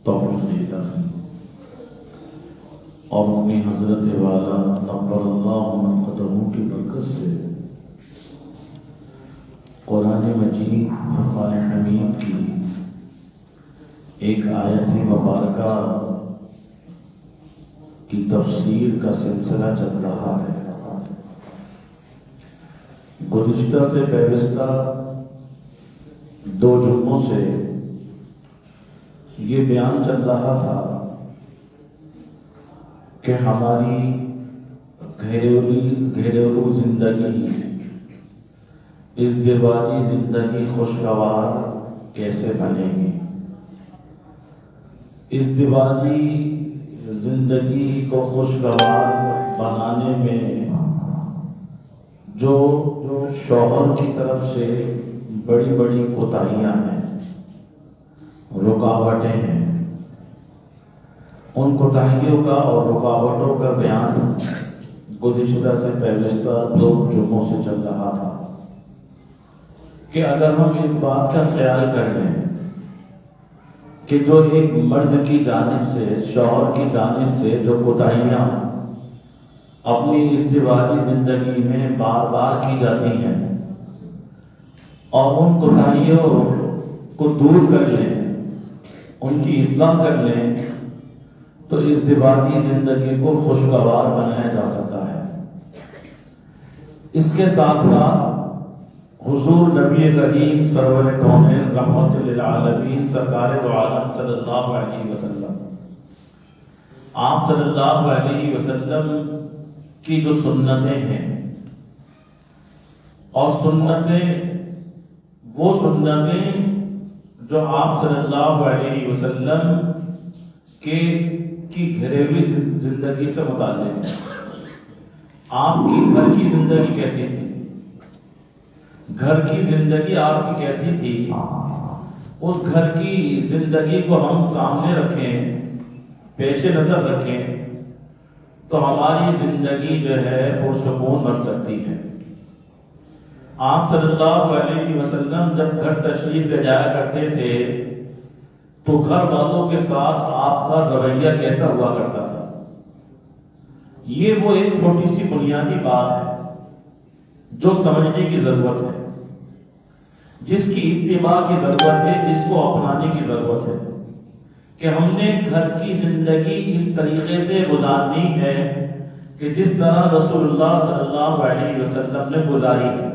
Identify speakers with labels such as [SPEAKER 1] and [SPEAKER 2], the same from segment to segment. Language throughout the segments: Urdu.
[SPEAKER 1] توفیق دیتا ہے اور اپنی حضرت والا نبر اللہ قدموں کی برکت سے قرآن مجید فرقان حمید کی ایک آیت مبارکہ کی تفسیر کا سلسلہ چل رہا ہے۔ گزشتہ سے پیوستہ 2 جمعوں سے یہ بیان چل رہا تھا کہ ہماری گھریلو زندگی، ازدواجی زندگی خوشگوار کیسے بنے گی۔ ازدواجی زندگی کو خوشگوار بنانے میں جو شوہر کی طرف سے بڑی بڑی کوتاہیاں ہیں، رکاوٹیں ہیں، ان کوتاہیوں کا اور رکاوٹوں کا بیان گزشتہ سے پیوستہ 2 جمعوں سے چل رہا تھا کہ اگر ہم اس بات کا خیال کر لیں کہ جو ایک مرد کی جانب سے، شوہر کی جانب سے جو کوتاہیاں اپنی ازدواجی زندگی میں بار بار کی جاتی ہیں اور ان کوتاہیوں کو دور کر لیں، ان کی اصلاح کر لیں، تو ازدواجی زندگی کو خوشگوار بنایا جا سکتا ہے۔ اس کے ساتھ ساتھ حضور نبی کریم سرور کونین رحمت للعالمین سرکار دو عالم صلی اللہ علیہ وسلم، آپ صلی اللہ علیہ وسلم کی جو سنتیں ہیں، اور سنتیں وہ سنتیں جو آپ صلی اللہ علیہ وسلم کی گھریلو زندگی سے متعلق ہے۔ آپ کی گھر کی زندگی کیسی تھی، گھر کی زندگی آپ کی کیسی تھی، اس گھر کی زندگی کو ہم سامنے رکھیں، پیش نظر رکھیں، تو ہماری زندگی جو ہے پرسکون بن سکتی ہے۔ آپ صلی اللہ علیہ وسلم جب گھر تشریف لے جایا کرتے تھے تو گھر والوں کے ساتھ آپ کا رویہ کیسا ہوا کرتا تھا۔ یہ وہ ایک چھوٹی سی بنیادی بات ہے جو سمجھنے کی ضرورت ہے، جس کی اتباع کی ضرورت ہے، جس کو اپنانے کی ضرورت ہے کہ ہم نے گھر کی زندگی اس طریقے سے گزارنی ہے کہ جس طرح رسول اللہ صلی اللہ علیہ وسلم نے گزاری ہے،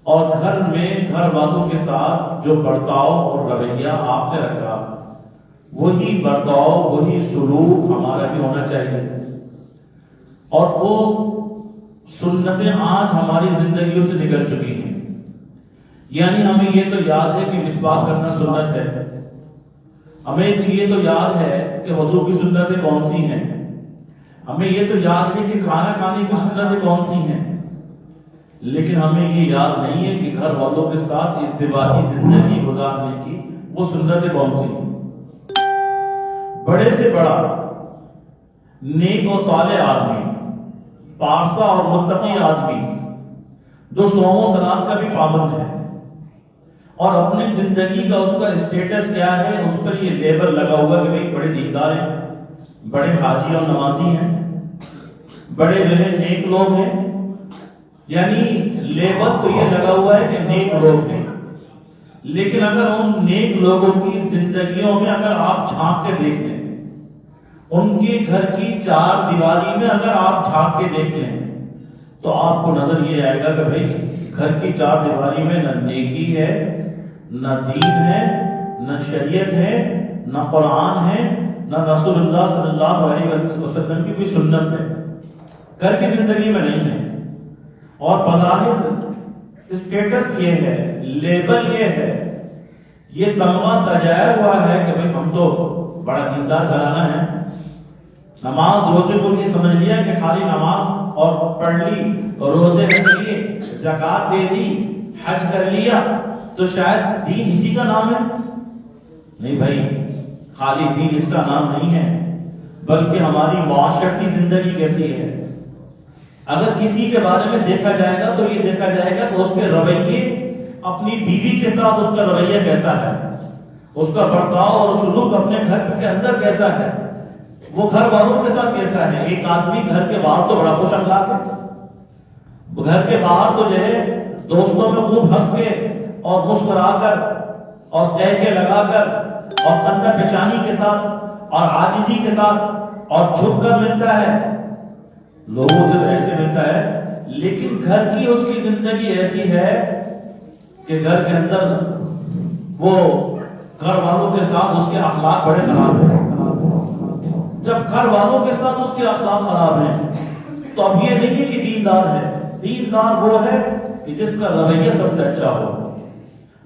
[SPEAKER 1] اور گھر میں گھر والوں کے ساتھ جو برتاؤ اور رویہ آپ نے رکھا، وہی برتاؤ وہی سلوک ہمارا بھی ہونا چاہیے۔ اور وہ سنتیں آج ہماری زندگیوں سے نکل چکی ہیں۔ یعنی ہمیں یہ تو یاد ہے کہ مسواک کرنا سنت ہے، ہمیں یہ تو یاد ہے کہ وضو کی سنتیں کون سی ہیں، ہمیں یہ تو یاد ہے کہ کھانا کھانے کی سنتیں کون سی ہیں، لیکن ہمیں یہ یاد نہیں ہے کہ گھر والوں کے ساتھ ازدواجی زندگی گزارنے کی وہ سنتیں کون سی ہیں۔ بڑے سے بڑا نیک و صالح آدمی، پارسا اور متقی آدمی جو صوم و صلات کا بھی پابند ہے اور اپنی زندگی کا اس کا اسٹیٹس کیا ہے، اس پر یہ لیبل لگا ہوا کہ بھئی بڑے دیندار ہیں، بڑے حاجی اور نمازی ہیں، بڑے جو ہے نیک لوگ ہیں، یعنی لیبل تو یہ لگا ہوا ہے کہ نیک لوگ ہیں۔ لیکن اگر ان نیک لوگوں کی زندگیوں میں اگر آپ جھانک کے دیکھ لیں، ان کے گھر کی 4 دیواری میں اگر آپ جھانک کے دیکھ لیں، تو آپ کو نظر یہ آئے گا کہ بھئی گھر کی 4 دیواری میں نہ نیکی ہے، نہ دین ہے، نہ شریعت ہے، نہ قرآن ہے، نہ رسول اللہ صلی اللہ علیہ وسلم کی کوئی سنت ہے، گھر کی زندگی میں نہیں ہے۔ اور بظاہر اسٹیٹس یہ ہے، لیبل یہ ہے، یہ تمغہ سجایا ہوا ہے کہ بھئی ہم تو بڑا دیندار گھرانہ ہے، نماز روزے کو یہ سمجھ لیا کہ خالی نماز اور پڑھ لی، روزے رکھ لیے، زکوٰۃ دے دی، حج کر لیا تو شاید دین اسی کا نام ہے۔ نہیں بھائی، خالی دین اس کا نام نہیں ہے، بلکہ ہماری معاشرتی زندگی کیسی ہے۔ اگر کسی کے بارے میں دیکھا جائے گا تو یہ دیکھا جائے گا کہ اس کے رویے اپنی بیوی کے ساتھ اس کا رویہ کیسا ہے، اس کا برتاؤ اور سلوک اپنے گھر کے اندر کیسا ہے، وہ گھر والوں کے ساتھ کیسا ہے۔ ایک آدمی گھر کے باہر تو بڑا خوش اخلاق ہے، گھر کے باہر تو جو ہے دوستوں میں خوب ہنس کے اور مسکرا کر اور تہکے لگا کر اور کندھا پیشانی کے ساتھ اور عاجزی کے ساتھ اور جھک کر ملتا ہے، لوگوں سے ایسے ملتا ہے۔ لیکن گھر کی اس کی زندگی ایسی ہے کہ گھر کے اندر وہ گھر والوں کے ساتھ اس کے اخلاق بڑے خراب ہیں۔ جب گھر والوں کے ساتھ اس کے اخلاق خراب ہیں تو اب یہ نہیں ہے کہ دیندار ہے، دیندار وہ ہے کہ جس کا رویہ سب سے اچھا ہو۔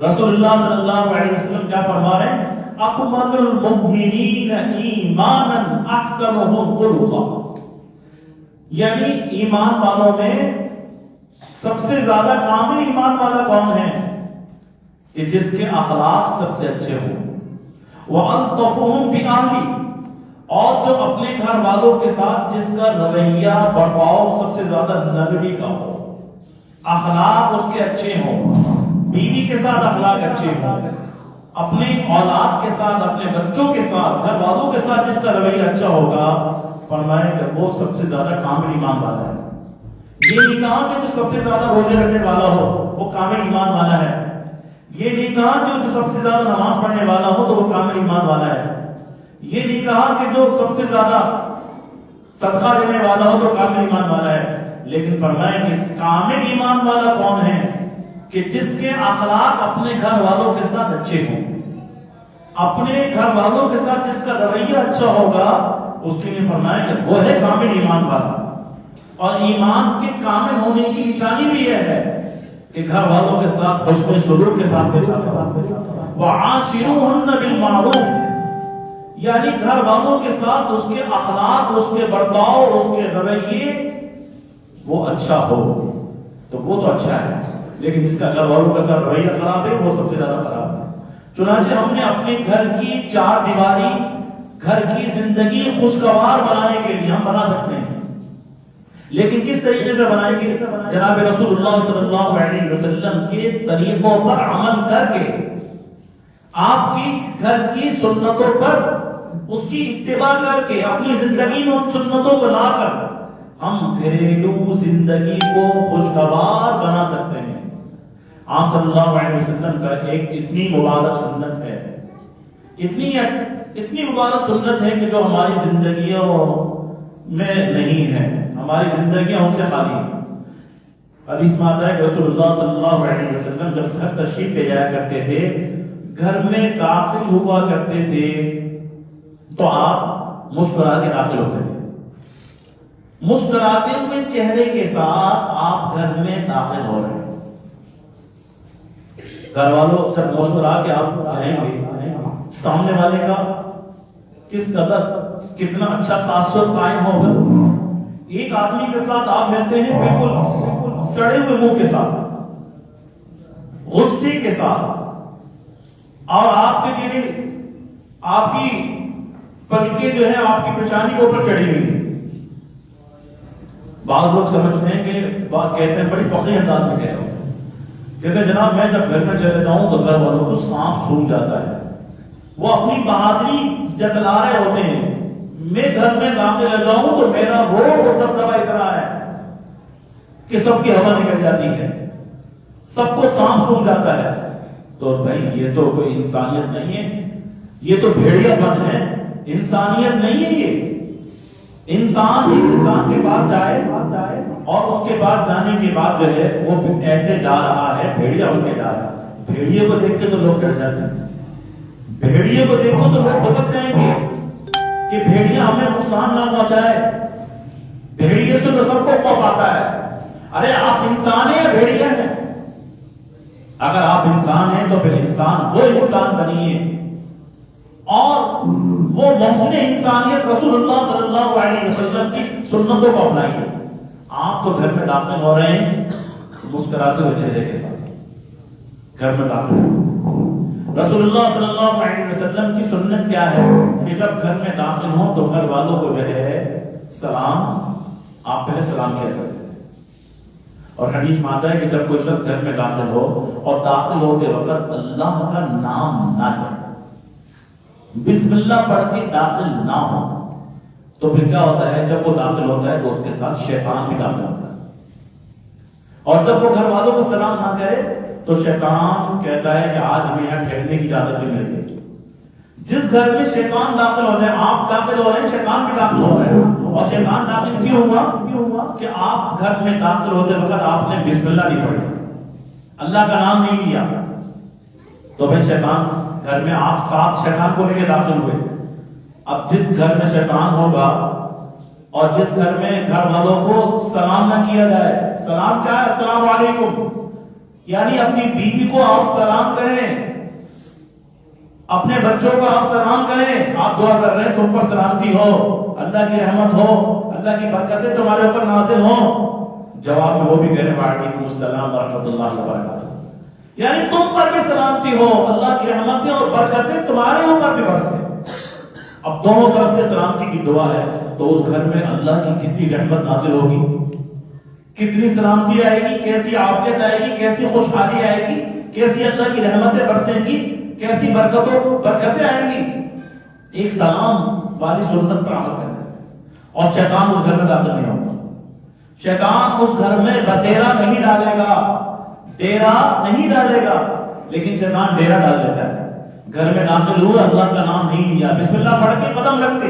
[SPEAKER 1] رسول اللہ صلی اللہ علیہ وسلم کیا فرما رہے ہیں؟ اکمل المؤمنین ایمانا احسنهم خلقا، یعنی ایمان والوں میں سب سے زیادہ کامل ایمان والا کون ہے؟ کہ جس کے اخلاق سب سے اچھے ہوں۔ وَأَلْطَفُهُمْ بِأَهْلِهِ، اور جو اپنے گھر والوں کے ساتھ جس کا رویہ برتاؤ سب سے زیادہ نرمی کا ہو، اخلاق اس کے اچھے ہوں، بیوی کے ساتھ اخلاق اچھے ہوں، اپنے اولاد کے ساتھ، اپنے بچوں کے ساتھ، گھر والوں کے ساتھ جس کا رویہ اچھا ہوگا، فرمائے کہ وہ سب سے زیادہ کامل ایمان والا ہے۔ یہ نہیں کہا کہ جو سب سے زیادہ روزے رکھنے والا ہو وہ کامل ایمان والا ہے، یہ نہیں کہا کہ جو سب سے زیادہ نماز پڑھنے والا ہو تو وہ کامل ایمان والا ہے، یہ نہیں کہا کہ جو سب سے زیادہ صدقہ دینے والا ہو تو کامل ایمان والا ہے، لیکن فرمائے کہ کامل ایمان والا کون ہے؟ کہ جس کے اخلاق اپنے گھر والوں کے ساتھ اچھے ہوں، اپنے گھر والوں کے ساتھ جس کا رویہ اچھا ہوگا اس کے لیے فرمائے کہ وہ ہے کامل ایمان والا۔ اور ایمان کے کامل ہونے کی نشانی بھی یہ ہے کہ گھر والوں کے ساتھ حسن سلوک کے ساتھ پیش آنا۔ وَعَاشِرُوهُنَّ بِالْمَعْرُوفِ، یعنی گھر والوں کے ساتھ اس کے اخلاق، اس کے برتاؤ، اس کے رویے وہ اچھا ہو تو وہ تو اچھا ہے، لیکن جس کا گھر والوں کے ساتھ رویہ خراب ہے وہ سب سے زیادہ خراب ہے۔ چنانچہ ہم نے اپنے گھر کی چار دیواری، گھر کی زندگی خوشگوار بنانے کے لیے ہم بنا سکتے ہیں، لیکن کس طریقے سے بنائیں گے؟ جناب رسول اللہ صلی اللہ علیہ وسلم کے طریقوں پر عمل کر کے، آپ کی گھر کی سنتوں پر اس کی اتباع کر کے، اپنی زندگی میں ان سنتوں کو لا کر ہم گھریلو زندگی کو خوشگوار بنا سکتے ہیں۔ آپ صلی اللہ علیہ وسلم کا ایک اتنی مبارک سنت ہے، اتنی مبارک سنت ہے کہ جو ہماری زندگیوں میں نہیں ہے، ہماری زندگیاں ان سے خالی ہیں۔ حدیث میں آتا ہے کہ رسول اللہ صلی اللہ علیہ وسلم جب گھر تشریف لے جایا کرتے تھے، گھر میں داخل ہوا کرتے تھے تو آپ مسکرا کے داخل ہوتے تھے، مسکراتے ہوئے چہرے کے ساتھ آپ گھر میں داخل ہو رہے ہیں۔ گھر والوں سے مسکرا کے آپ جائیں گے، سامنے والے کا کس قدر کتنا اچھا تاثر قائم ہوگا۔ ایک آدمی کے ساتھ آپ ملتے ہیں بالکل سڑے ہوئے منہ کے ساتھ، غصے کے ساتھ، اور آپ کے لیے آپ کی پلکیں جو ہے آپ کی پیشانی کے اوپر چڑھی ہوئی ہیں۔ بعض لوگ سمجھتے ہیں کہ کہتے ہیں بڑی فخری انداز میں کہہ رہا ہوں، کہتے ہیں جناب میں جب گھر میں چلے جاؤں تو گھر والوں کو سانپ سونگ جاتا ہے، وہ اپنی بہادری جتلا رہے ہوتے ہیں، میں گھر میں داخل جاؤں تو میرا وہ دبدبا اتنا ہے کہ سب کی ہوا نکل جاتی ہے، سب کو سانپ سونگ جاتا ہے۔ تو بھائی یہ تو کوئی انسانیت نہیں ہے، یہ تو بھیڑیا پن ہے، انسانیت نہیں ہے۔ یہ انسان ایک انسان کے پاس جائے اور اس کے پاس جانے کے بعد جو ہے وہ ایسے جا رہا ہے، بھیڑیا بن کے جا رہا ہے، بھیڑیے کو دیکھ کے تو لوگ ڈر جاتے ہیں، بھیڑیے کو دیکھو تو لوگ بھٹک جائیں گے کہ بھیڑیا ہمیں نقصان نہ پہنچائے، بھیڑیے سے تو سب کو خوف آتا ہے۔ ارے آپ انسان ہیں یا بھیڑیا ہیں؟ اگر آپ انسان ہیں تو پھر انسان وہ انسان بنیے اور وہ محسن انسانیت رسول اللہ صلی اللہ علیہ وسلم کی سنتوں کو اپنائیے۔ آپ تو گھر میں داخل ہو رہے ہیں مسکراتے ہوئے چہرے کے ساتھ گھر میں داخل ہو۔ رسول اللہ صلی اللہ علیہ وسلم کی سنت کیا ہے کہ جب گھر میں داخل ہوں تو گھر والوں کو جو ہے سلام، آپ پہلے سلام کیا کرتے ہیں، اور حدیث میں آتا ہے کہ جب کوئی شخص گھر میں داخل ہو اور داخل ہوتے وقت اللہ کا نام نہ لے، بسم اللہ پڑھ کے داخل نہ ہو، تو پھر کیا ہوتا ہے؟ جب وہ داخل ہوتا ہے تو اس کے ساتھ شیطان بھی داخل ہوتا ہے، اور جب وہ گھر والوں کو سلام نہ کرے تو شیطان کہتا ہے کہ آج ہمیں یہاں ٹھہرنے کی اجازت نہیں مل گئی۔ جس گھر میں شیطان داخل ہو جائے، آپ داخل ہو رہے ہیں، شیطان بھی داخل ہو رہا ہے، اور شیطان داخل کیوں ہوا کہ آپ گھر میں داخل ہوتے وقت آپ نے بسم اللہ نہیں پڑھی، اللہ کا نام نہیں لیا، تو پھر شیطان گھر میں آپ ساتھ شیطان کو لے کے داخل ہوئے۔ اب جس گھر میں شیطان ہوگا اور جس گھر میں گھر والوں کو سلام نہ کیا جائے، سلام کیا ہے؟ السلام علیکم، یعنی اپنی بیوی کو آپ سلام کریں، اپنے بچوں کو آپ سلام کریں، آپ دعا کر رہے ہیں تم پر سلامتی ہو، اللہ کی رحمت ہو، اللہ کی برکتیں تمہارے اوپر نازل ہوں، جواب میں وہ بھی کہہ رہے ہیں وعلیکم السلام ورحمۃ اللہ وبرکاتہ، یعنی تم پر بھی سلامتی ہو، اللہ کی رحمتیں اور برکتیں تمہارے اوپر بھی برسیں۔ اب دونوں طرف سے سلامتی کی دعا ہے، تو اس گھر میں اللہ کی کتنی رحمت نازل ہوگی، کتنی سلامتی آئے گی، کیسی عافیت آئے گی، کیسی خوشحالی آئے گی، کیسی اللہ کی رحمتیں برسیں گی، کیسی برکتیں آئیں گی، ایک سلام والی سنت پر عمل کرنے سے۔ اور شیطان اس گھر میں داخل نہیں ہوگا، شیطان اس گھر میں بسیرا نہیں ڈالے گا، ڈیرا نہیں ڈالے گا، لیکن شیطان ڈیرا ڈال دیتا ہے۔ گھر میں داخل ہوئے، اللہ کا نام نہیں لیا، بسم اللہ پڑھ کے قدم رکھتے،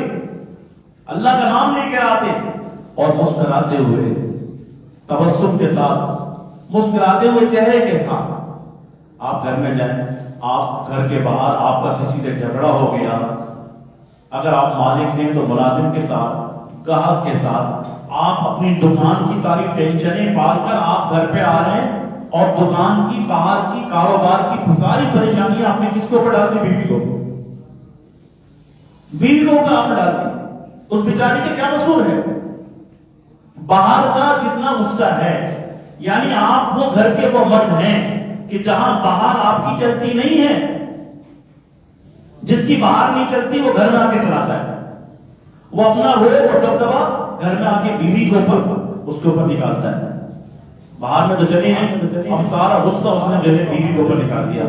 [SPEAKER 1] اللہ کا نام لے کے آتے، اور مسکراتے ہوئے، تبسم کے ساتھ، مسکراتے ہوئے چہرے کے ساتھ آپ گھر میں جائیں۔ آپ گھر کے باہر آپ کا کسی سے جھگڑا ہو گیا، اگر آپ مالک ہیں تو ملازم کے ساتھ، گاہک کے ساتھ، آپ اپنی دکان کی ساری ٹینشنیں پال کر آپ گھر پہ آ رہے ہیں، اور دکان کی، باہر کی، کاروبار کی ساری پریشانیاں آپ نے کس کو اوپر ڈال دی؟ بیوی کو، بیوی کو اوپر آپ نے ڈال دی۔ اس بیچاری کے کیا قصور ہے؟ باہر کا جتنا غصہ ہے، یعنی آپ وہ گھر کے وہ مرد ہیں کہ جہاں باہر آپ کی چلتی نہیں ہے، جس کی باہر نہیں چلتی وہ گھر میں آ کے چلاتا ہے، وہ اپنا روب اور دبدبا گھر میں آ کے بیوی کے اوپر، اس کے اوپر نکالتا ہے۔ باہر میں تو چلی نہیں، اب سارا غصہ اس نے جو ہے بیوی کے اوپر نکال دیا۔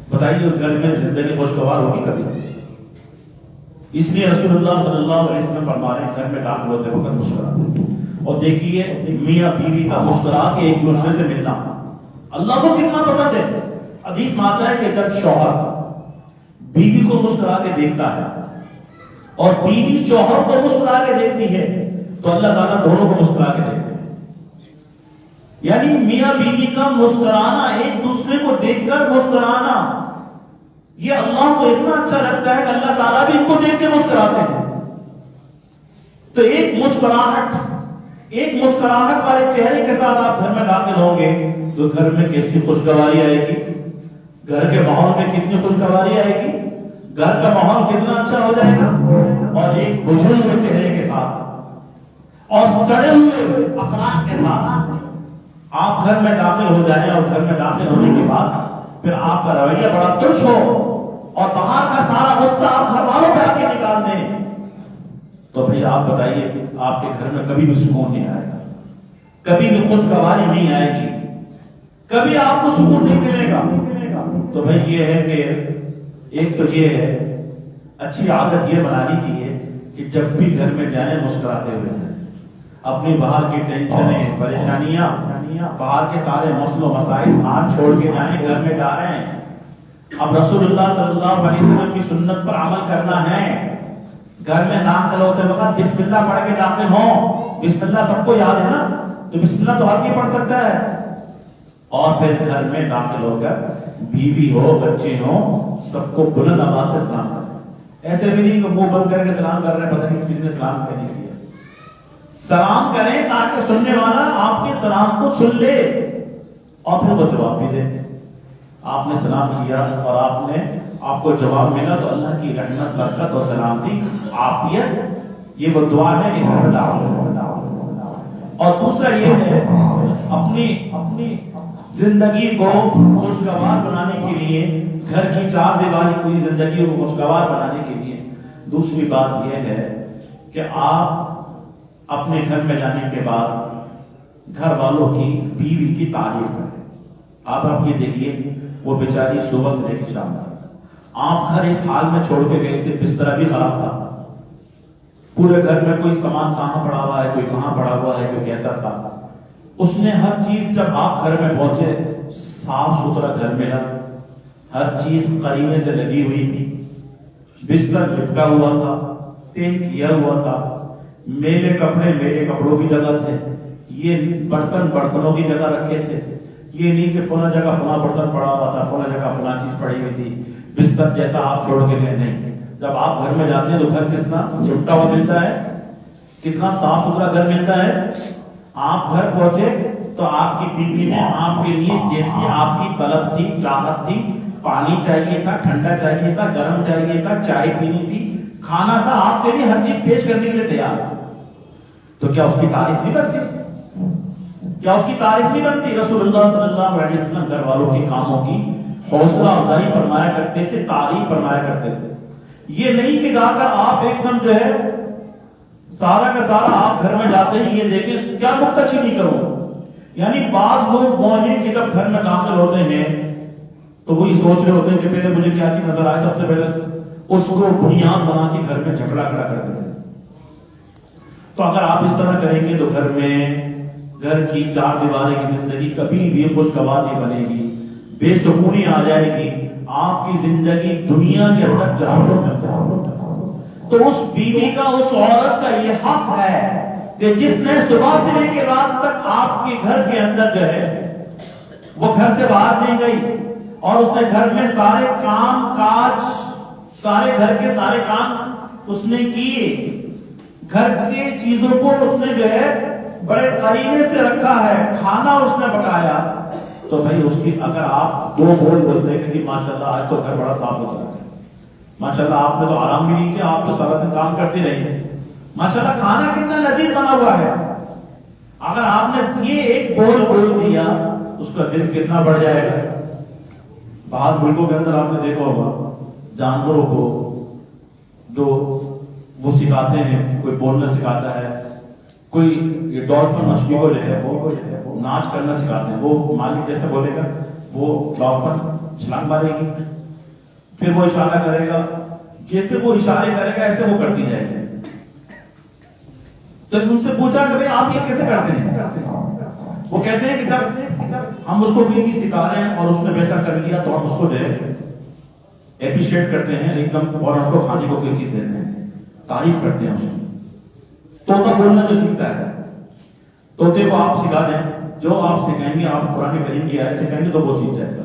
[SPEAKER 1] بتائیے اس گھر میں زندگی خوشگوار ہوگی کبھی؟ اس لیے رسول اللہ صلی اللہ علیہ وسلم فرما رہے ہیں گھر میں داخل ہوتے وقت مسکراتے، اور دیکھیے میاں بیوی کا مسکرا کے ایک دوسرے سے ملنا اللہ کو کتنا پسند ہے۔ حدیث میں آتا ہے کہ جب شوہر بیوی کو مسکرا کے دیکھتا ہے اور بیوی شوہر کو مسکرا کے دیکھتی ہے تو اللہ تعالیٰ دونوں کو مسکرا کے دیکھتے ہیں، یعنی میاں بیوی کا مسکرانا، ایک دوسرے کو دیکھ کر مسکرانا، یہ اللہ کو اتنا اچھا لگتا ہے کہ اللہ تعالیٰ بھی ان کو دیکھ کے مسکراتے ہیں۔ تو ایک مسکراہٹ والے چہرے کے ساتھ آپ گھر میں داخل ہوں گے تو گھر میں کیسی خوشگواری آئے گی، گھر کے ماحول میں کتنی خوشگواری آئے گی، گھر کا ماحول کتنا اچھا ہو جائے گا۔ اور ایک بجھے ہوئے چہرے کے ساتھ اور سڑے ہوئے اخلاق کے ساتھ آپ گھر میں داخل ہو جائیں، اور گھر میں داخل ہونے کے بعد پھر آپ کا رویہ بڑا ترش ہو اور باہر کا سارا غصہ آپ گھر والوں پہ آ کے نکال دیں، تو پھر آپ بتائیے کہ آپ کے گھر میں کبھی بھی سکون نہیں آئے گا، کبھی بھی خوشگواری نہیں آئے گی، کبھی آپ کو سکون نہیں ملے گا۔ تو بھائی یہ ہے کہ ایک تو یہ ہے، اچھی عادت یہ بنانی چاہیے کہ جب بھی گھر میں جائیں مسکراتے ہوئے جائیں، اپنی باہر کی ٹینشنیں، پریشانیاں، باہر کے سارے مسائل و مسائل ہاتھ چھوڑ کے جائیں، گھر میں جا رہے ہیں۔ اب رسول اللہ صلی اللہ علیہ وسلم کی سنت پر عمل کرنا ہے، گھر میں داخل ہوتے وقت بسم اللہ پڑھ کے داخل ہوں۔ بسم اللہ سب کو یاد ہے نا، تو بسم اللہ تو ہر کوئی پڑھ سکتا ہے۔ اور پھر گھر میں داخل ہو کر بیوی ہو، بچے ہو، سب کو بلند آواز سے سلام کریں، ایسے بھی نہیں کہ منہ بند کر کے سلام کر رہے ہیں، پتہ نہیں کس نے سلام کرنے کیا۔ سلام کریں تاکہ سننے والا آپ کے سلام کو سن لے اور پھر وہ جواب بھی دے۔ آپ نے سلام کیا اور آپ کو جواب ملا تو اللہ کی رحمت، برکت اور سلامتی، عافیت، یہ وہ دعا ہے کہ گھر میں داخل ہو۔ اور دوسرا یہ ہے اپنی زندگی کو خوشگوار بنانے کے لیے، گھر کی چار دیواری پوری زندگی کو خوشگوار بنانے کے لیے دوسری بات یہ ہے کہ آپ اپنے گھر میں جانے کے بعد گھر والوں کی بیوی کی تعریف کرے. آپ یہ دیکھیے وہ بیچاری صبح سے لے کے شام تک آپ گھر اس حال میں چھوڑ کے گئے تھے، بستر بھی خراب تھا، پورے گھر میں کوئی سامان کہاں پڑا ہوا ہے، کوئی کہاں پڑا ہوا ہے، کوئی کیسا تھا. اس نے ہر چیز جب آپ گھر میں پہنچے صاف ستھرا گھر ملا، ہر چیز قرینے سے لگی ہوئی تھی، بستر لپٹا ہوا تھا، تیل کیا ہوا تھا، میلے کپڑے میلے کپڑوں کی جگہ تھے، یہ برتن برتنوں کی جگہ رکھے تھے. یہ نہیں کہ فلاں جگہ فلاں برتن پڑا ہوا تھا، فلاں جگہ فلاں چیز پڑی ہوئی تھی. بستر جیسا آپ چھوڑ کے گئے نہیں. جب آپ گھر میں جاتے ہیں تو گھر کتنا لپٹا ہوا ملتا ہے، کتنا صاف ستھرا گھر ملتا ہے. آپ گھر پہنچے تو آپ کی بیوی نے آپ کے لیے جیسی آپ کی طلب تھی، چاہت تھی، پانی چاہیے تھا، ٹھنڈا چاہیے تھا، گرم چاہیے تھا، چائے پینی تھی، کھانا تھا، آپ کے لیے ہر چیز پیش کرنے کے لیے تیار تھا. تو کیا اس کی تعریف نہیں کرتی؟ کیا اس کی تعریف نہیں بنتی؟ رسول اللہ صلی اللہ علیہ وسلم گھر والوں کے کاموں کی حوصلہ افزائی فرمایا کرتے تھے، تعریف فرمایا کرتے تھے. یہ نہیں کہ جا کر آپ ایک دم جو ہے سارا کا سارا آپ گھر میں جاتے ہیں یہ دیکھیں کیا نکتہ نہیں کروں. یعنی بعض لوگ وہ ہیں کہ جب گھر میں داخل ہوتے ہیں تو وہی سوچ رہے ہوتے ہیں کہ پہلے مجھے کیا چیز نظر آئے، سب سے پہلے اس کو بنیاد بنا کے گھر میں جھگڑا کھڑا کر دیتے ہیں. تو اگر آپ اس طرح کریں گے تو گھر میں گھر کی چار دیواری کی زندگی کبھی بھی خوشگوار نہیں بنے گی، بے سکونی آ جائے گی. آپ کی زندگی دنیا کے اندر جہنم میں. تو اس بیوی کا، اس عورت کا یہ حق ہے کہ جس نے صبح سے لے کے رات تک آپ کے گھر کے اندر جو ہے وہ گھر سے باہر نہیں گئی اور اس نے گھر میں سارے کام کاج، سارے گھر کے سارے کام اس نے کیے، گھر کی چیزوں کو اس نے جو ہے بڑے قرینے سے رکھا ہے، کھانا اس نے پکایا. تو بھائی اس کی اگر آپ دو بول بولتے ہیں کہ ماشاءاللہ آج تو گھر بڑا صاف ستھرا ہے، ماشاءاللہ آپ نے تو آرام بھی نہیں کیا، آپ تو سارا دن کام کرتے رہے، ماشاءاللہ کھانا کتنا لذیذ بنا ہوا ہے. اگر آپ نے یہ ایک بول دیا اس کا دل کتنا بڑھ جائے گا. باہر ملکوں کے اندر آپ نے دیکھا ہوگا جانوروں کو جو وہ سکھاتے ہیں، کوئی بولنا سکھاتا ہے، کوئی یہ ڈالفن مچھلی کو جو ہے وہ ناچ کرنا سکھاتے ہیں. وہ مالک جیسے بولے گا وہ ڈالفن چھلانگ مارے گی، پھر وہ اشارہ کرے گا، جیسے وہ اشارے کرے گا ایسے وہ کرتی جائے گی. تو ان سے پوچھا کہ آپ یہ کیسے کرتے ہیں؟ وہ کہتے ہیں کہ جب ہم اس کو کوئی چیز سکھا رہے ہیں اور اس نے ویسا کر لیا تو ہم اس کو جو ہے اپریشیٹ کرتے ہیں، ایک دم اور اس کو کھانے کو کوئی چیز دیتے ہیں، تعریف کرتے ہیں اس کو. طوطا بولنا جو سیکھتا ہے، طوطے کو آپ سکھا دیں، جو آپ سکھائیں گے، آپ قرآن کریم کی آیت سکھائیں گے تو وہ سیکھ جائے گا.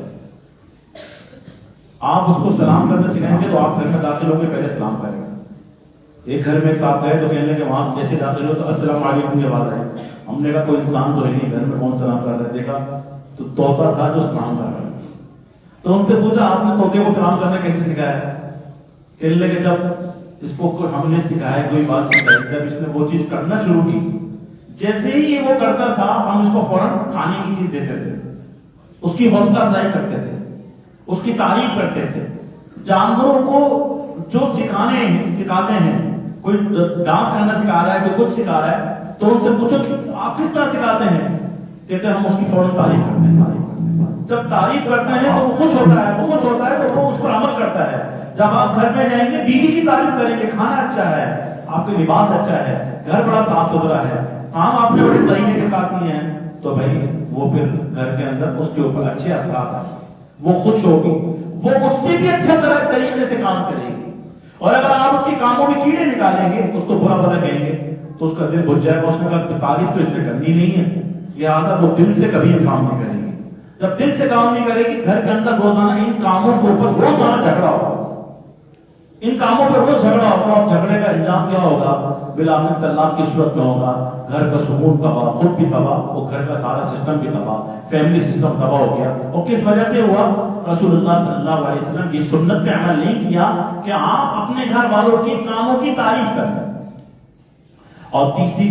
[SPEAKER 1] آپ اس کو سلام کرنا سکھائیں گے تو آپ گھر میں داخل ہو کے پہلے سلام کریں گے. ایک گھر میں ساتھ گئے تو کہنے کہ وہاں جیسے داخل ہو تو السلام علیکم کی آواز آئی. ہم نے کہا کوئی انسان تو نہیں گھر میں، کون سلام کر رہا ہے؟ دیکھا تو طوطا تھا جو سلام کر رہا ہے. تو ان سے پوچھا آپ نے طوطے کو سلام کرنا کیسے سکھایا؟ کہنے کہ جب اس کو ہم نے سکھایا، کوئی بات سکھائی، جب اس نے وہ چیز کرنا شروع کی، جیسے ہی یہ وہ کرتا تھا ہم اس کو فوراً کھانے کی چیز دیتے تھے، اس کی حوصلہ افزائی کرتے تھے، اس کی تعریف کرتے تھے. جانوروں کو جو سکھاتے ہیں، کوئی ڈانس کرنا سکھا رہا ہے، کوئی کچھ سکھا رہا ہے، تو ان سے پوچھو کہ آپ کس طرح سکھاتے ہیں؟ کہتے ہیں ہم اس کی فوراً تعریف کرتے ہیں. جب تعریف کرتے ہیں تو وہ خوش ہوتا ہے، وہ خوش ہوتا ہے تو وہ اس پر عمل کرتا ہے. جب آپ گھر میں جائیں گے بیوی کی تعریف کریں گے، کھانا اچھا ہے، آپ کے لباس اچھا ہے، گھر بڑا صاف ستھرا ہے، کام آپ نے بڑے طریقے کے ساتھ کیے ہیں، تو بھائی وہ پھر گھر کے اندر اس کے اوپر اچھے اثرات ہیں، وہ خوش ہوگی، وہ اس سے بھی اچھا طریقے سے کام کرے گی. اور اگر آپ اس کی کاموں میں کیڑے نکالیں گے، اس کو برا بھلا کہیں گے تو اس کا دل بجھ جائے گا. اس نے تعریف تو اس نے کرنی نہیں ہے، لہٰذا وہ دل سے کبھی کام نہیں کرے گی. جب دل سے کام نہیں کرے گی، گھر کے اندر روزانہ ان کاموں کے اوپر روزانہ جھگڑا ہوگا، ان کاموں پر روز جھگڑا ہوگا. اور جھگڑے کا انجام کیا ہوگا؟ بالآخر طلاق کی صورت میں ہوگا. گھر کا سکون تباہ، خود بھی تباہ، اور گھر کا سارا سسٹم بھی تباہ، فیملی سسٹم تباہ ہو گیا. اور کس وجہ سے ہوا؟ رسول اللہ صلی اللہ علیہ وسلم کی سنت پہ عمل نہیں کیا کہ آپ اپنے گھر والوں کے کاموں کی تعریف کریں. اور تیسری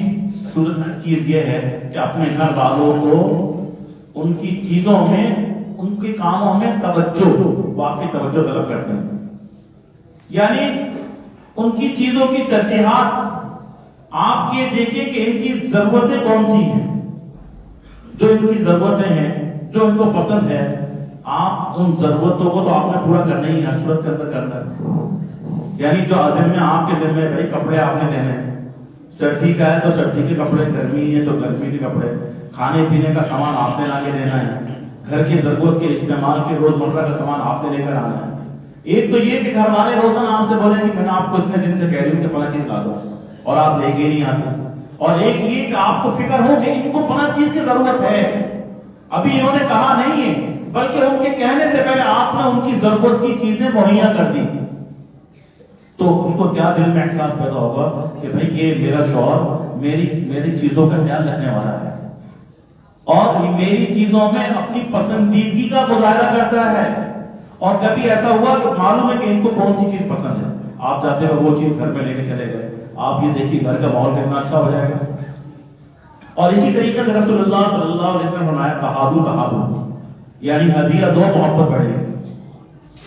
[SPEAKER 1] صورت چیز یہ ہے کہ اپنے گھر والوں کو ان کی چیزوں میں، ان کے کاموں میں توجہ، واقعی توجہ طلب کرتے ہیں. یعنی ان کی چیزوں کی ترجیحات آپ یہ دیکھیں کہ ان کی ضرورتیں کون سی ہیں. جو ان کی ضرورتیں ہیں، جو ان کو پسند ہے، آپ ان ضرورتوں کو تو آپ نے پورا کرنا ہی ہے، صورت کے اندر کرنا ہے۔ یعنی جو عزم میں آپ کے ذمہ بھائی کپڑے آپ نے دینے ہیں، سردی کا ہے تو سردی کے کپڑے، گرمی ہے تو گرمی کے کپڑے، کھانے پینے کا سامان آپ نے لا کے دینا ہے، گھر کی ضرورت کے استعمال کے روزمرہ کا سامان آپ نے لے کر آنا ہے۔ ایک تو یہ کہ گھر والے روزانہ آپ سے بولیں کہ میں نے آپ کو اتنے دن سے کہہ رہی ہوں کہ فلاں چیز لا دو اور آپ لے کے نہیں آتے، اور ایک یہ کہ آپ کو فکر ہو کہ ان کو فلاں چیز کی ضرورت ہے، ابھی انہوں نے کہا نہیں ہے بلکہ ان کے کہنے سے پہلے آپ نے ان کی ضرورت کی چیزیں مہیا کر دی، تو اس کو کیا دل میں احساس پیدا ہوگا کہ بھائی یہ میرا شوہر میری چیزوں کا خیال رکھنے والا ہے اور میری چیزوں میں اپنی پسندیدگی کا مظاہرہ کرتا ہے۔ اور کبھی ایسا ہوا کہ معلوم ہے کہ ان کو کون سی چیز پسند ہے، آپ جاتے ہو وہ چیز گھر میں لے کے چلے گئے، آپ یہ دیکھیے گھر کا ماحول کتنا اچھا ہو جائے گا۔ اور اسی طریقے سے رسول اللہ صلی اللہ علیہ وسلم نے فرمایا تحابو، یعنی ہدیہ دو محبت بڑھے گی۔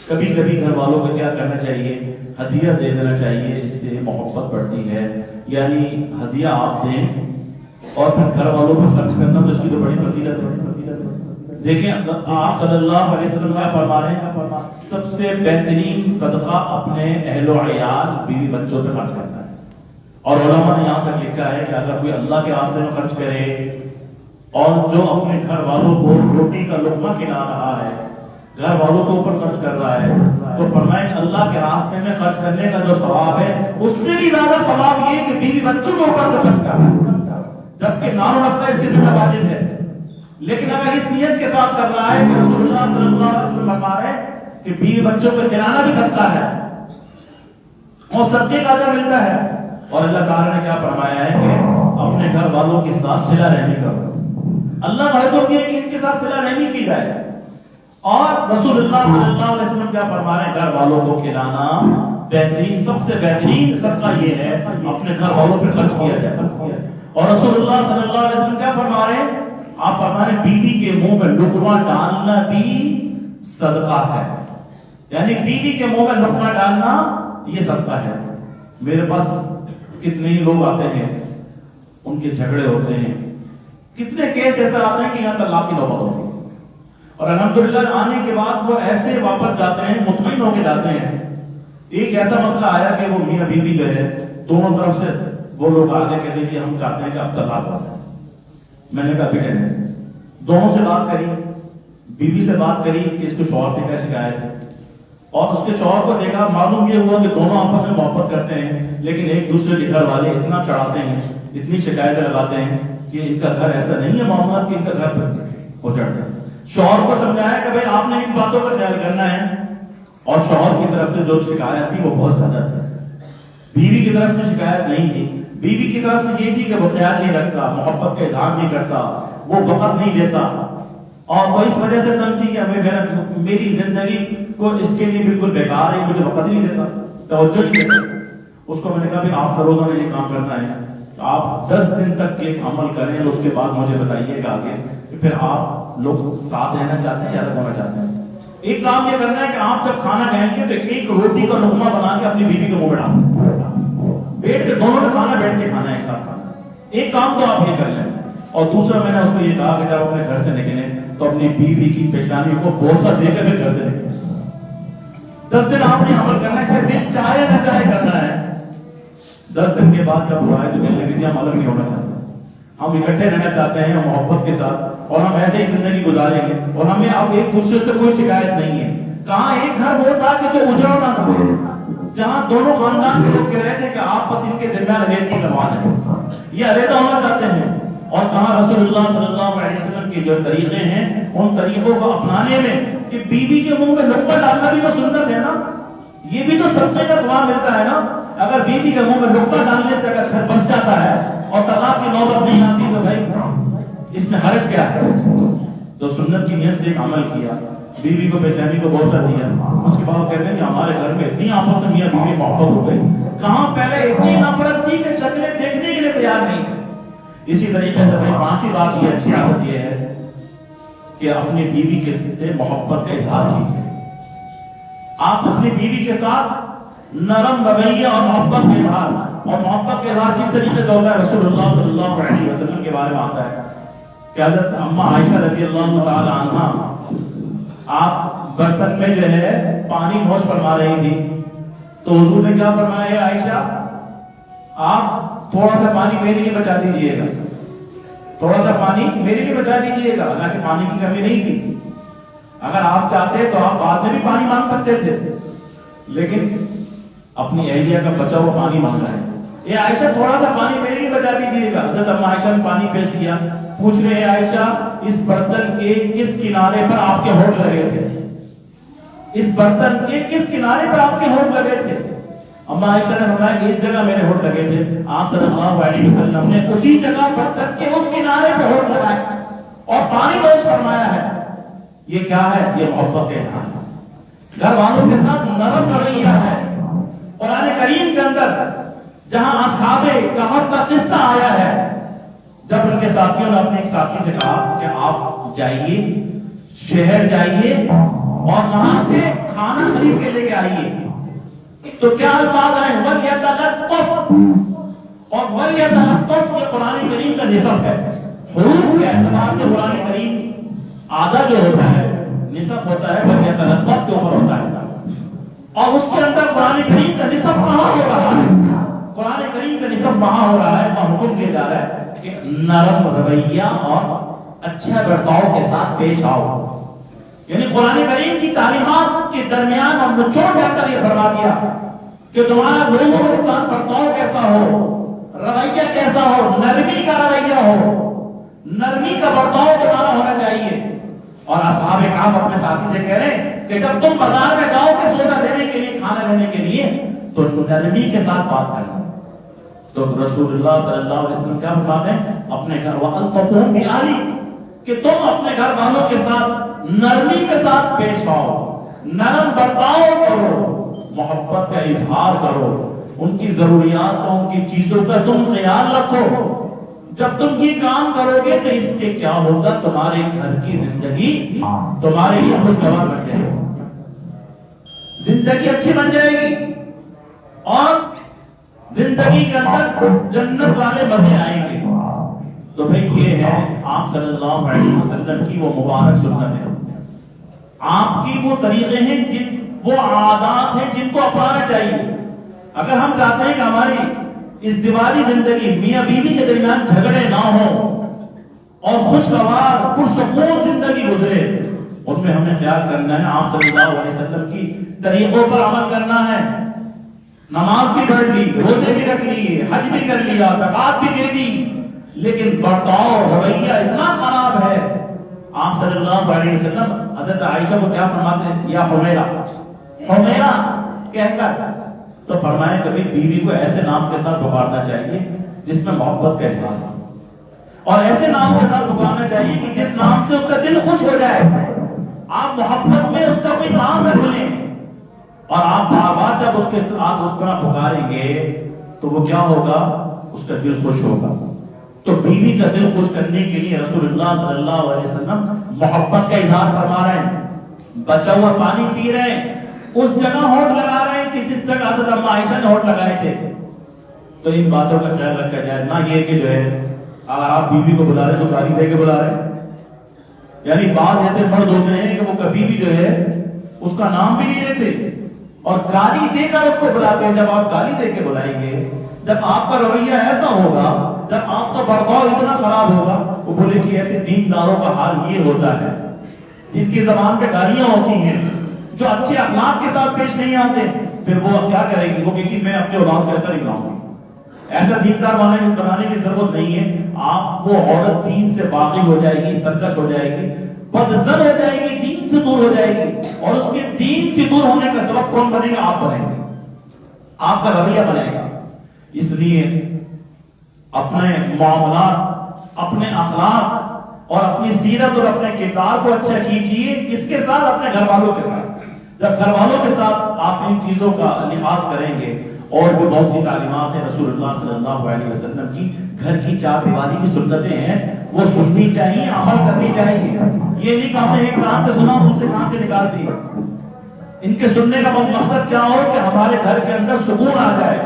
[SPEAKER 1] کبھی کبھی گھر والوں کو کیا کرنا چاہیے، ہدیہ دے دینا چاہیے، اس سے محبت بڑھتی ہے، یعنی ہدیہ آپ دیں اور پھر گھر والوں کو خرچ کرنا تو اس کی تو بڑی فضیلت ہے۔ دیکھیں آپ صلی اللہ علیہ وسلم کیا فرما رہے ہیں، سب سے بہترین صدقہ اپنے اہل و عیال بیوی بچوں پہ خرچ کرنا ہے۔ اور علماء نے یہاں تک لکھا ہے کہ اگر کوئی اللہ کے راستے میں خرچ کرے اور جو اپنے گھر والوں کو روٹی کا لقمہ کھلا رہا ہے، گھر والوں کے اوپر خرچ کر رہا ہے، تو فرمائیں کہ اللہ کے راستے میں خرچ کرنے کا جو ثواب ہے اس سے بھی زیادہ ثواب یہ کہ بیوی بچوں کے اوپر خرچ کر رہا ہے، جبکہ نام رکھنا اس کی ذمہ واجب ہے۔ لیکن اگر اس نیت کے ساتھ کر رہا ہے کہ رسول اللہ صلی اللہ علیہ وسلم فرما رہے ہیں کہ بیوی بچوں کو کھلانا بھی سکتا ہے اور صدقے کا اجر ملتا ہے، اور اللہ تعالیٰ نے کیا فرمایا ہے کہ اپنے گھر والوں کے ساتھ صلہ رحمی کرو۔ اللہ بھائیوں کی ہے کہ ان کے ساتھ صلہ رحمی کی جائے، اور رسول اللہ صلی اللہ علیہ وسلم کیا فرما رہے ہیں، گھر والوں کو کھلانا بہترین، سب سے بہترین صدقہ یہ ہے اپنے گھر والوں پہ خرچ کیا جائے۔ اور رسول اللہ صلی اللہ علیہ وسلم کیا فرما رہے ہیں، آپ فرما رہے ہیں بیوی کے منہ میں لقمہ ڈالنا بھی صدقہ ہے، یعنی بیوی کے منہ میں لقمہ ڈالنا یہ صدقہ ہے۔ میرے پاس کتنے ہی لوگ آتے ہیں، ان کے جھگڑے ہوتے ہیں، کتنے کیس ایسے آتے ہیں کہ یہاں طلاق کی نوبت ہوتی ہے، اور الحمدللہ آنے کے بعد وہ ایسے واپس جاتے ہیں، مطمئن ہو کے جاتے ہیں۔ ایک ایسا مسئلہ آیا کہ وہ میاں بیوی جو ہے دونوں طرف سے وہ لوگ آگے کہتے ہیں کہ ہم چاہتے ہیں کہ اب طلاق ہو جائے۔ میں نے کہا بیٹے دونوں سے بات کری، بیوی سے بات کری کہ اس کو شوہر سے کیا شکایت ہے، اور اس کے شوہر کو دیکھا، معلوم یہ ہوا کہ دونوں آپس میں محبت کرتے ہیں، لیکن ایک دوسرے کے گھر والے اتنا چڑھاتے ہیں، اتنی شکایتیں لگاتے ہیں کہ ان کا گھر ایسا نہیں ہے معاملات کہ ان کا گھر ہو جاتا ہے۔ شوہر کو سمجھایا کہ بھائی آپ نے ان باتوں کا خیال کرنا ہے، اور شوہر کی طرف سے جو شکایت تھی وہ بہت زیادہ تھی، بیوی کی طرف سے شکایت نہیں تھی۔ بیوی کی طرف سے یہ تھی کہ وہ خیال نہیں رکھتا، محبت کا اظہار نہیں کرتا، وہ وقت نہیں دیتا، اور وہ اس وجہ سے تنگ تھی کہ میری زندگی کو اس کے لیے بالکل بیکار ہے، مجھے وقت نہیں دیتا، توجہ نہیں دیتا۔ اس کو میں نے کہا بھی آپ کا روزانہ یہ کام کرنا ہے، آپ 10 دن تک ایک عمل کریں، اس کے بعد مجھے بتائیے گا آگے کہ پھر آپ لوگ ساتھ رہنا چاہتے ہیں یا الگ ہونا چاہتے ہیں۔ ایک کام یہ کرنا ہے کہ آپ جب کھانا کھائیں گے تو ایک روٹی کا لقمہ بنا کے اپنی بیوی کے منہ میں ڈالیں، بیٹھ کے دونوں نے کھانا بیٹھ کے کھانا ہے ایک ساتھ کھانا۔ ایک کام تو آپ یہ کر لیں، اور دوسرا میں نے اس کو یہ کہا کہ جب اپنے گھر سے نکلیں تو اپنی بیوی کی پیشانی کو بوسہ دے کر گھر سے نکلیں۔ 10 دن آپ نے عمل کرنا ہے، دل چاہے نہ چاہے کرنا ہے۔ 10 دن کے بعد جب ہوا ہے تو کہنے لگے ہم الگ نہیں ہونا چاہتے، ہم اکٹھے رہنا چاہتے ہیں محبت کے ساتھ، اور ہم ایسے ہی زندگی گزاریں گے، اور ہمیں اب ایک دوسرے سے کوئی شکایت نہیں ہے۔ کہاں ایک گھر وہ تھا کہ جو اجڑ نہ تھا، جہاں دونوں خاندان کے لوگ کہہ رہے تھے کہ آپس ان کے درمیان علیحدگی کروانا ہے، یہ علیحدہ ہونا چاہتے ہیں، اور کہاں رسول اللہ صلی اللہ علیہ وسلم کے جو طریقے ہیں ان طریقوں کو اپنانے میں کہ بیوی کے منہ میں لقمہ ڈالنا بھی تو سنت ہے نا، یہ بھی تو صدقے کا ثواب ملتا ہے نا۔ اگر بیوی کے منہ میں لقمہ ڈالنے سے اگر گھر بس جاتا ہے اور طلاق کی نوبت نہیں آتی تو بھائی اس میں حرج کیا ہے؟ تو سنت کی نیت سے ایک عمل کیا، بیوی کو پیشانی کو بوسہ دیا، اس کے بعد کہتے ہیں کہ ہمارے گھر میں اتنی آپس میں میاں بیوی محبت ہو گئی، کہاں پہلے اتنی نفرت تھی کہ شکلیں دیکھنے کے لیے تیار نہیں تھے۔ اسی طریقے سے پانچویں بات یہ اچھی عادت یہ ہے کہ اپنی بیوی کے سے محبت کا اظہار کیجیے۔ آپ اپنی بیوی کے ساتھ نرم رویہ اور محبت کا اظہار، اور محبت کا اظہار کس طریقے سے ہوتا ہے رسول اللہ صلی اللہ علیہ وسلم کے بارے میں آتا ہے کہ حضرت اما عائشہ رضی اللہ تعالی عنہا آپ برتن میں جو ہے پانی نوش فرما رہی تھی، تو حضور نے کیا فرمایا، عائشہ آپ تھوڑا سا پانی میرے لیے بچا دیجیے گا، تھوڑا سا پانی میرے لیے بچا دیجیے گا۔ حالانکہ پانی کی کمی نہیں تھی، اگر آپ چاہتے تو آپ بعد میں بھی پانی مانگ سکتے تھے، لیکن اپنی اہلیہ کا بچا ہوا پانی مانگا ہے۔ یہ عائشہ تھوڑا سا پانی میرے لیے بچا دیجیے گا۔ حضرت اما عائشہ نے پانی پیش کیا، پوچھ رہے ہیں عائشہ اس برتن کے کس کنارے پر آپ کے ہونٹ لگے تھے، اس برتن کے کس کنارے پر آپ کے ہونٹ لگے تھے؟ اما عائشہ نے فرمایا اس جگہ میرے ہونٹ لگے تھے۔ آپ صلی اللہ علیہ وسلم نے اسی جگہ برتن کے اس کنارے پہ ہونٹ لگائے اور پانی نوش فرمایا ہے۔ یہ کیا ہے؟ یہ محبت ہے، گھر والوں کے ساتھ نرم رویہ ہے۔ قرآن کریم کے اندر جہاں اصحاب کہف کا قصہ آیا ہے، جب ان کے ساتھیوں نے اپنے ایک ساتھی سے کہا کہ آپ جائیے، شہر جائیے اور وہاں سے کھانا خرید کے لے کے آئیے، تو کیا الفاظ آئے؟ وَلْيَتَلَطَّفْ، اور وَلْيَتَلَطَّفْ یہ قرآن کریم کا نصب ہے۔ حروف کے اعتبار سے قرآن کریم آدھا جو ہوتا ہے نصب ہوتا ہے وَلْيَتَلَطَّفْ کے اوپر ہوتا ہے، اور اس کے اندر قرآن کریم کا نصب کہاں ہو رہا ہے؟ قرآن کریم کا نصب وہاں ہو رہا ہے، وہاں حکم کیا جا رہا ہے کہ نرم رویہ اور اچھا برتاؤ کے ساتھ پیش آؤ۔ یعنی قرآن کریم کی تعلیمات کے درمیان اور نچوڑ جا کر یہ فرما دیا کہ تمہارا لوگوں کے ساتھ برتاؤ کیسا ہو، رویہ کیسا ہو، نرمی کا رویہ ہو، نرمی کا برتاؤ تمہارا ہونا چاہیے۔ اور اصحاب کہف اپنے ساتھی سے کہہ رہے ہیں کہ جب تم بازار میں جاؤ کہ سودا لینے کے لیے، کھانا لینے کے لیے، تو نرمی کے ساتھ بات کرنا۔ تو رسول اللہ صلی اللہ علیہ وسلم کیا فرماتے ہیں اپنے گھر وَأَلْطَفُوا بِأَهْلِكُمْ کہ تم اپنے گھر والوں کے ساتھ نرمی کے ساتھ پیش آؤ، نرم برتاؤ کرو، محبت کا اظہار کرو، ان کی ضروریات اور ان کی چیزوں کا تم خیال رکھو۔ جب تم یہ کام کرو گے تو اس سے کیا ہوگا؟ تمہارے گھر کی زندگی تمہارے لیے خوشگوار بن جائے گی، زندگی اچھی بن جائے گی، اور زندگی کے اندر جنت والے مزے آئیں گے۔ تو بھئی یہ ہے آپ صلی اللہ علیہ وسلم کی وہ مبارک سنت ہے، آپ کی وہ طریقے ہیں، وہ عادات ہیں جن کو اپنانا چاہیے۔ اگر ہم چاہتے ہیں کہ ہماری ازدواجی زندگی میاں بیوی کے درمیان جھگڑے نہ ہوں اور خوشگوار پرسکون زندگی گزرے، اس میں ہمیں خیال کرنا ہے آپ صلی اللہ علیہ وسلم کی طریقوں پر عمل کرنا ہے۔ نماز بھی پڑھ لی، روزے بھی رکھ لیے، حج بھی کر لیا، زکات بھی دے دی، لیکن برتاؤ رویہ اتنا خراب ہے۔ آپ صلی اللہ علیہ وسلم حضرت عائشہ کو کیا فرماتے ہیں؟ یا حمیرہ، حمیرہ کہہ کر، تو فرمائے کبھی بیوی کو ایسے نام کے ساتھ پکارنا چاہیے جس میں محبت کا احساس ہو، اور ایسے نام کے ساتھ پکارنا چاہیے کہ جس نام سے اس کا دل خوش ہو جائے۔ آپ محبت میں اس کا کوئی نام رکھ لیں، اور آپ بار بار جب اس کے ساتھ اس طرح پکاریں گے تو وہ کیا ہوگا؟ اس کا دل خوش ہوگا۔ تو بیوی کا دل خوش کرنے کے لیے رسول اللہ صلی اللہ علیہ وسلم محبت کا اظہار فرما رہے ہیں، بچا ہوا پانی پی رہے ہیں، اس جگہ ہونٹ لگا رہے ہیں کہ جس جگہ حضرت اما عائشہ نے ہونٹ لگائے تھے۔ تو ان باتوں کا خیال رکھا جائے، نہ یہ کہ جو ہے اگر آپ بیوی کو بلا رہے تو گالی دے کے بلا رہے ہیں۔ یعنی بعض ایسے مرد ہوتے ہیں کہ وہ کبھی بھی جو ہے اس کا نام بھی نہیں لیتے اور گالی دے کر اس کو بلاتے ہیں۔ جب آپ گالی دے کے بلائیں گے، جب آپ کا رویہ ایسا ہوگا، جب آپ کا برتاؤ اتنا خراب ہوگا، وہ بولے کہ ایسے دینداروں کا حال یہ ہوتا ہے جن کی زبان پہ گالیاں ہوتی ہیں، جو اچھے اخلاق کے ساتھ پیش نہیں آتے، پھر وہ کیا کرے گی؟ وہ کہ میں اپنے اولاد کو ایسا نہیں بناؤں گی۔ ایسا دیندار بنانے کی ضرورت نہیں ہے۔ آپ وہ عورت دین سے باغی ہو جائے گی، سرکش ہو جائے گی، بدزن ہو جائے گی، دین سے دور ہو جائے گی، اور اس کے دین سے دور ہونے کا سبب کون بنے گا؟ آپ بنیں گے، آپ کا رویہ بنے گا۔ اس لیے اپنے معاملات، اپنے اخلاق اور اپنی سیرت اور اپنے کردار کو اچھا کیجیے۔ کس کے ساتھ؟ اپنے گھر والوں کے ساتھ۔ جب گھر والوں کے ساتھ آپ ان چیزوں کا لحاظ کریں گے، اور بھی بہت سی تعلیمات ہیں رسول اللہ صلی اللہ علیہ وسلم کی، گھر کی چار دیواری کی سنتیں ہیں، وہ سننی چاہیے، عمل کرنی چاہیے۔ یہ نہیں کہ ہم نے ایک کان سے سنا دوسرے کان سے نکال دی۔ ان کے سننے کا مقصد کیا ہو کہ ہمارے گھر کے اندر سکون آ جائے،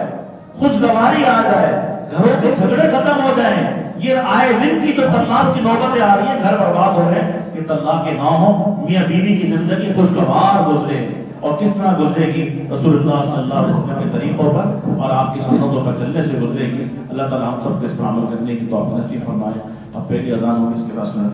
[SPEAKER 1] خوشگواری آ جائے، گھروں کے جھگڑے ختم ہو جائیں، یہ آئے دن کی جو طلاق کی نوبتیں آ رہی ہیں، گھر برباد ہو رہے ہیں کہ طلاق کے نہ ہو، میاں بیوی کی زندگی خوشگوار گزرے، اور کس طرح گزرے گی؟ رسول اللہ صلی اللہ علیہ وسلم کے طریقوں پر اور آپ کی سنتوں پر چلنے سے گزرے گی۔ اللہ تعالیٰ ہم سب کو اس پر عمل کرنے کی توفیق نصیب فرمائے۔ اب پہلی اذان ہوگی، اس کے بعد